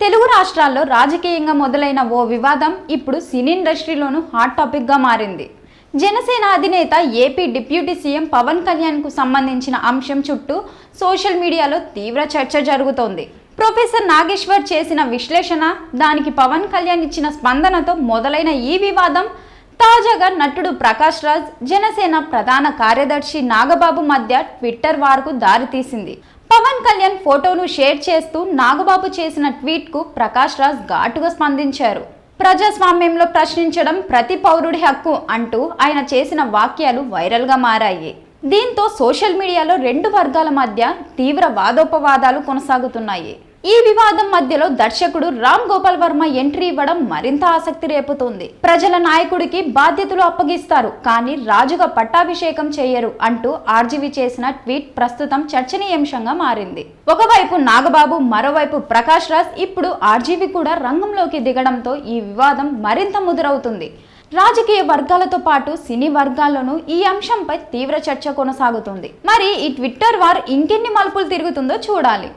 తెలుగు రాష్ట్రాల్లో రాజకీయంగా మొదలైన ఓ వివాదం ఇప్పుడు సినీ ఇండస్ట్రీలోనూ హాట్ టాపిక్గా మారింది. జనసేన అధినేత ఏపీ డిప్యూటీ సీఎం పవన్ కళ్యాణ్కు సంబంధించిన అంశం చుట్టూ సోషల్ మీడియాలో తీవ్ర చర్చ జరుగుతోంది. ప్రొఫెసర్ నాగేశ్వర్ చేసిన విశ్లేషణ, దానికి పవన్ కళ్యాణ్ ఇచ్చిన స్పందనతో మొదలైన ఈ వివాదం తాజాగా నటుడు ప్రకాష్ రాజ్, జనసేన ప్రధాన కార్యదర్శి నాగబాబు మధ్య ట్విట్టర్ వార్కు దారితీసింది. పవన్ కళ్యాణ్ ఫోటోను షేర్ చేస్తూ నాగబాబు చేసిన ట్వీట్కు ప్రకాష్ రాజ్ ఘాటుగా స్పందించారు. ప్రజాస్వామ్యంలో ప్రశ్నించడం ప్రతి పౌరుడి హక్కు అంటూ ఆయన చేసిన వాక్యాలు వైరల్గా మారాయి. దీంతో సోషల్ మీడియాలో రెండు వర్గాల మధ్య తీవ్ర వాదోపవాదాలు కొనసాగుతున్నాయి. ఈ వివాదం మధ్యలో దర్శకుడు రామ్ గోపాల్ వర్మ ఎంట్రీ ఇవ్వడం మరింత ఆసక్తి రేపుతోంది. ప్రజల నాయకుడికి బాధ్యతలు అప్పగిస్తారు, కానీ రాజుగా పట్టాభిషేకం చేయరు అంటూ ఆర్జీవి చేసిన ట్వీట్ ప్రస్తుతం చర్చనీయాంశంగా మారింది. ఒకవైపు నాగబాబు, మరోవైపు ప్రకాష్ రాజ్, ఇప్పుడు ఆర్జీవి కూడా రంగంలోకి దిగడంతో ఈ వివాదం మరింత ముదురవుతుంది. రాజకీయ వర్గాలతో పాటు సినీ వర్గాల్లోనూ ఈ అంశంపై తీవ్ర చర్చ కొనసాగుతుంది. మరి ఈ ట్విట్టర్ వార్ ఇంకెన్ని మలుపులు తిరుగుతుందో చూడాలి.